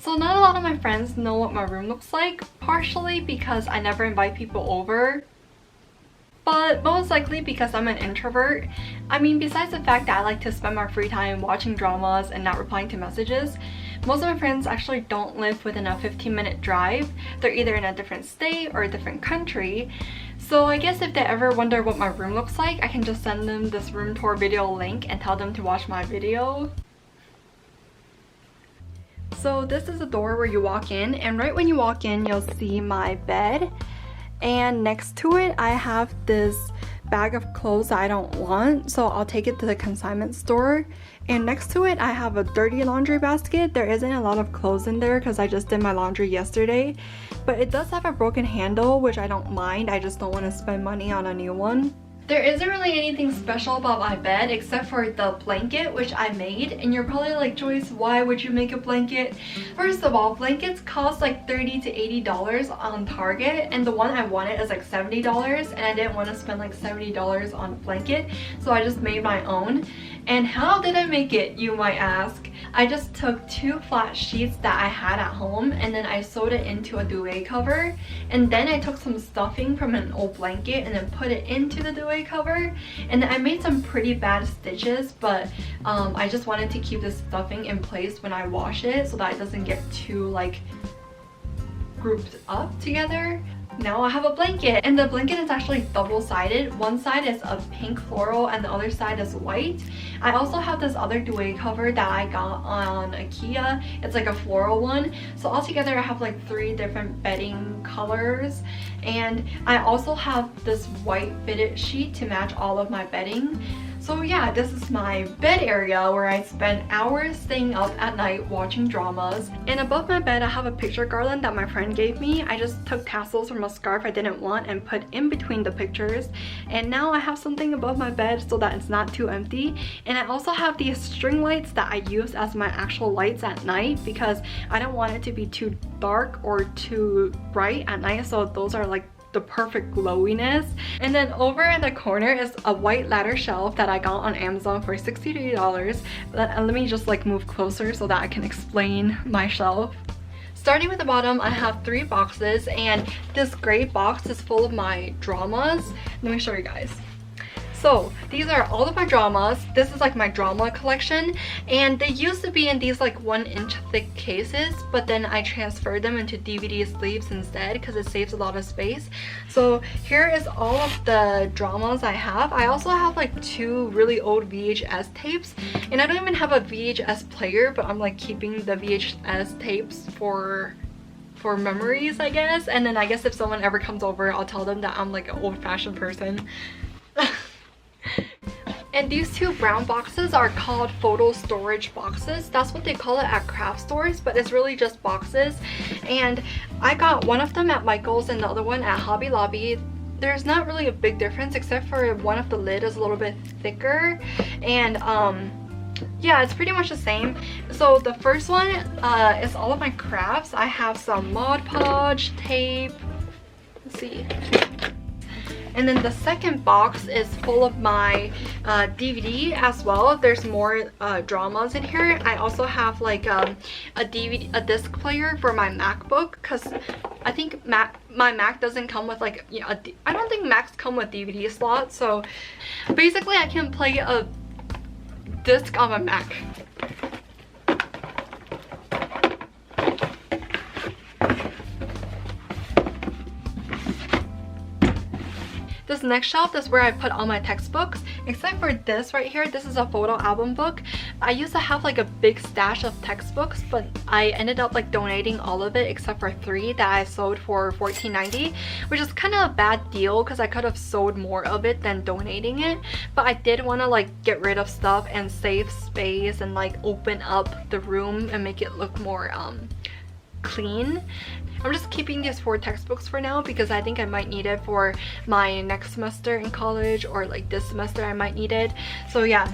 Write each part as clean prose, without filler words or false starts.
So not a lot of my friends know what my room looks like, partially because I never invite people over, but most likely because I'm an introvert. I mean, besides the fact that I like to spend my free time watching dramas and not replying to messages, most of my friends actually don't live within a 15-minute drive. They're either in a different state or a different country. So I guess if they ever wonder what my room looks like, I can just send them this room tour video link and tell them to watch my video. So this is the door where you walk in, and right when you walk in, you'll see my bed. And next to it, I have this bag of clothes that I don't want, so I'll take it to the consignment store. And next to it, I have a dirty laundry basket. There isn't a lot of clothes in there because I just did my laundry yesterday, but it does have a broken handle, which I don't mind. I just don't want to spend money on a new one. There isn't really anything special about my bed except for the blanket, which I made. And you're probably like, Joyce, why would you make a blanket? First of all, blankets cost like $30 to $80 on Target, and the one I wanted is like $70, and I didn't want to spend like $70 on a blanket, so I just made my own. And how did I make it, you might ask? I just took 2 flat sheets that I had at home, and then I sewed it into a duvet cover, and then I took some stuffing from an old blanket and then put it into the duvet cover. And then I made some pretty bad stitches, but I just wanted to keep the stuffing in place when I wash it so that it doesn't get too like grouped up together. Now I have a blanket, and the blanket is actually double-sided. One side is a pink floral and the other side is white. I also have this other duvet cover that I got on IKEA. It's like a floral one. So altogether I have like 3 different bedding colors, and I also have this white fitted sheet to match all of my bedding. So yeah, this is my bed area where I spend hours staying up at night watching dramas. And above my bed, I have a picture garland that my friend gave me. I just took tassels from a scarf I didn't want and put in between the pictures. And now I have something above my bed so that it's not too empty. And I also have these string lights that I use as my actual lights at night because I don't want it to be too dark or too bright at night. So those are like the perfect glowiness. And then over in the corner is a white ladder shelf that I got on Amazon for $63. Let me just like move closer so that I can explain my shelf. Starting with the bottom, I have 3 boxes, and this gray box is full of my dramas. Let me show you guys. So these are all of my dramas. This is like my drama collection, and they used to be in these like 1-inch thick cases, but then I transferred them into DVD sleeves instead because it saves a lot of space. So here is all of the dramas I have. I also have like 2 really old VHS tapes, and I don't even have a VHS player, but I'm like keeping the VHS tapes for memories, I guess. And then I guess if someone ever comes over, I'll tell them that I'm like an old-fashioned person. And these 2 brown boxes are called photo storage boxes. That's what they call it at craft stores, but it's really just boxes. And I got one of them at Michael's and the other one at Hobby Lobby. There's not really a big difference except for one of the lid is a little bit thicker, and yeah, it's pretty much the same. So the first one is all of my crafts. I have some Mod Podge, tape, let's see. And then the second box is full of my DVD as well. There's more dramas in here. I also have like a disc player for my MacBook because I think my Mac doesn't come with like, you know, I don't think Macs come with DVD slots. So basically I can play a disc on my Mac. This next shelf is where I put all my textbooks, except for this right here. This is a photo album book. I used to have like a big stash of textbooks, but I ended up like donating all of it except for 3 that I sold for $14.90, which is kind of a bad deal because I could have sold more of it than donating it. But I did want to like get rid of stuff and save space and like open up the room and make it look more clean. I'm just keeping these 4 textbooks for now because I think I might need it for my next semester in college, or like this semester I might need it. So yeah,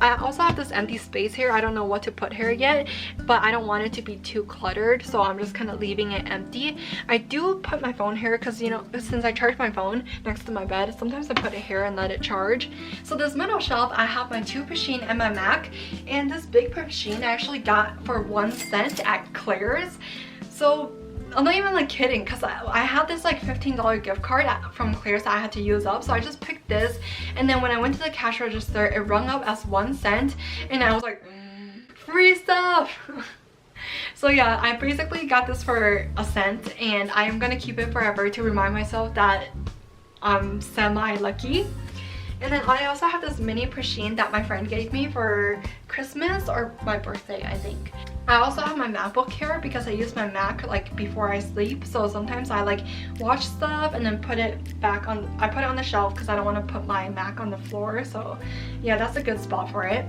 I also have this empty space here. I don't know what to put here yet, but I don't want it to be too cluttered, so I'm just kind of leaving it empty. I do put my phone here because, you know, since I charge my phone next to my bed, sometimes I put it here and let it charge. So this middle shelf, I have my 2 machine and my Mac, and this big machine I actually got for 1 cent at Claire's. So I'm not even like kidding, because I had this like $15 gift card from Claire's that I had to use up, so I just picked this, and then when I went to the cash register, it rung up as 1 cent, and I was like, free stuff. So yeah, I basically got this for 1 cent, and I am gonna keep it forever to remind myself that I'm semi-lucky. And then I also have this mini machine that my friend gave me for Christmas or my birthday, I think. I also have my MacBook here because I use my Mac like before I sleep. So sometimes I like watch stuff and then put it back on, I put it on the shelf because I don't want to put my Mac on the floor. So yeah, that's a good spot for it.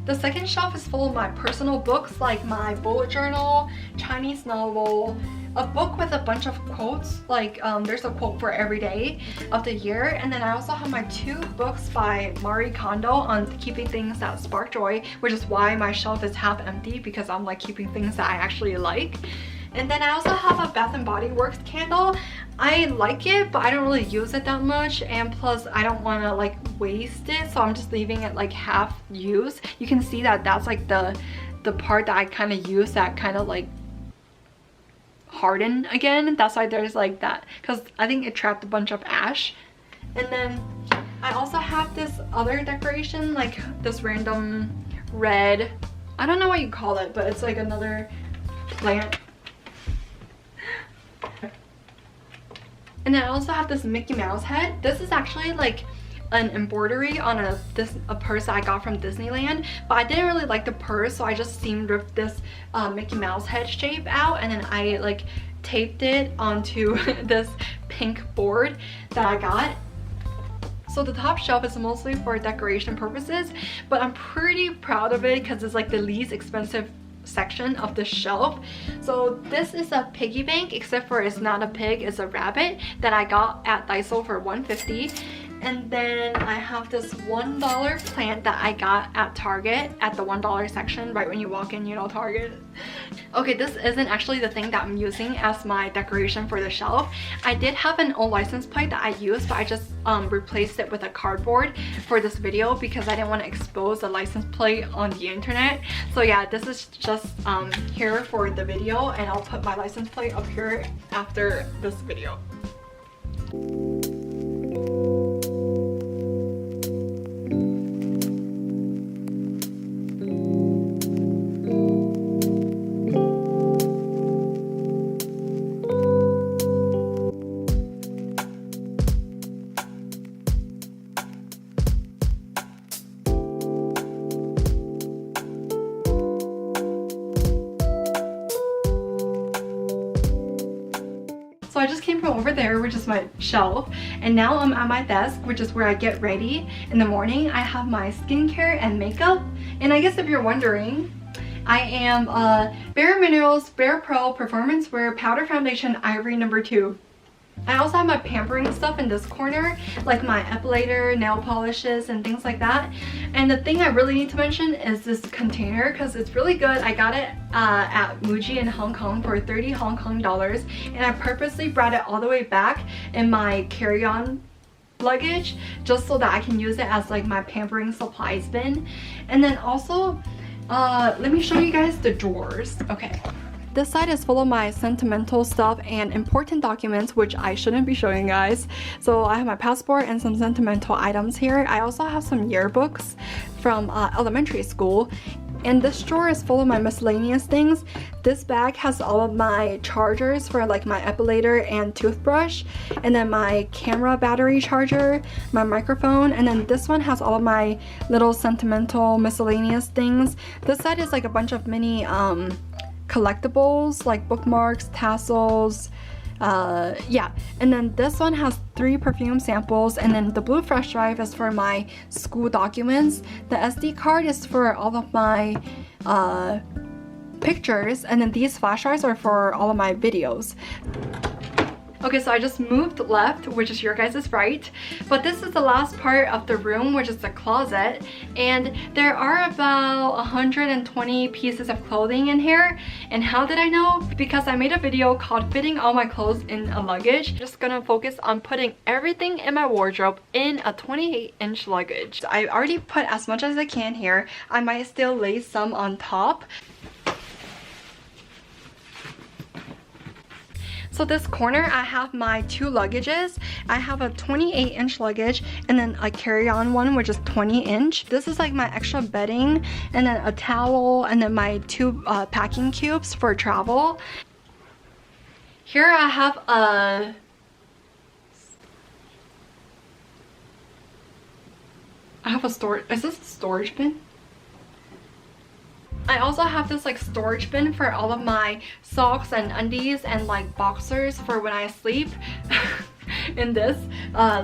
The second shelf is full of my personal books, like my bullet journal, Chinese novel, a book with a bunch of quotes, like there's a quote for every day of the year, and then I also have my 2 books by Marie Kondo on keeping things that spark joy, which is why my shelf is half empty, because I'm like keeping things that I actually like. And then I also have a Bath & Body Works candle. I like it, but I don't really use it that much, and plus I don't want to like waste it, so I'm just leaving it like half used. You can see that that's like the part that I kind of use that kind of like harden again. That's why there's like that, because I think it trapped a bunch of ash. And then I also have this other decoration, like this random red, I don't know what you call it, but it's like another plant. And then I also have this Mickey Mouse head. This is actually like an embroidery on a purse that I got from Disneyland, but I didn't really like the purse, so I just seamed ripped this Mickey Mouse head shape out, and then I like taped it onto this pink board that I got. So the top shelf is mostly for decoration purposes, but I'm pretty proud of it because it's like the least expensive section of the shelf. So this is a piggy bank, except for it's not a pig, it's a rabbit, that I got at Daiso for $1.50. And then I have this $1 plant that I got at Target at the $1 section, right when you walk in, you know, Target. Okay, this isn't actually the thing that I'm using as my decoration for the shelf. I did have an old license plate that I used, but I just replaced it with a cardboard for this video because I didn't want to expose the license plate on the internet. So yeah, this is just here for the video, and I'll put my license plate up here after this video. So I just came from over there, which is my shelf, and now I'm at my desk, which is where I get ready in the morning. I have my skincare and makeup, and I guess if you're wondering, I am Bare Minerals Bare Pro Performance Wear Powder Foundation Ivory No. 2. I also have my pampering stuff in this corner, like my epilator, nail polishes, and things like that. And the thing I really need to mention is this container, because it's really good. I got it at Muji in Hong Kong for 30 Hong Kong dollars, and I purposely brought it all the way back in my carry-on luggage just so that I can use it as like my pampering supplies bin. And then also, let me show you guys the drawers. Okay. This side is full of my sentimental stuff and important documents, which I shouldn't be showing you guys. So I have my passport and some sentimental items here. I also have some yearbooks from elementary school. And this drawer is full of my miscellaneous things. This bag has all of my chargers for like my epilator and toothbrush, and then my camera battery charger, my microphone, and then this one has all of my little sentimental miscellaneous things. This side is like a bunch of mini collectibles like bookmarks, tassels, yeah. And then this one has 3 perfume samples, and then the blue flash drive is for my school documents. The SD card is for all of my pictures, and then these flash drives are for all of my videos. Okay, so I just moved left, which is your guys' right, but this is the last part of the room, which is the closet, and there are about 120 pieces of clothing in here. And how did I know? Because I made a video called fitting all my clothes in a luggage. I'm just gonna focus on putting everything in my wardrobe in a 28-inch luggage. I already put as much as I can here. I might still lay some on top. So this corner, I have my 2 luggages. I have a 28-inch luggage and then a carry-on one, which is 20-inch. This is like my extra bedding, and then a towel, and then my 2 packing cubes for travel. Here I have a... storage... Is this a storage bin? I also have this like storage bin for all of my socks and undies and like boxers for when I sleep. In this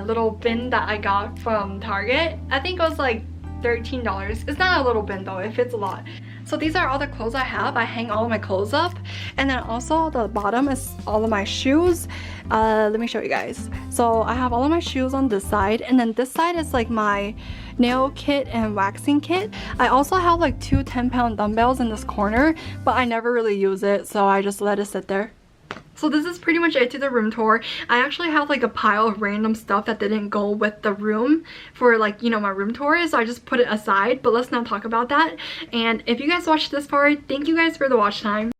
little bin that I got from Target. I think it was like $13. It's not a little bin though, it fits a lot. So these are all the clothes I have. I hang all of my clothes up, and then also the bottom is all of my shoes. Let me show you guys. So I have all of my shoes on this side, and then this side is like my nail kit and waxing kit. I also have like 2 10-pound dumbbells in this corner, but I never really use it, so I just let it sit there. So this is pretty much it to the room tour. I actually have like a pile of random stuff that didn't go with the room for like, you know, my room tour, so I just put it aside, but let's not talk about that. And if you guys watched this far, thank you guys for the watch time.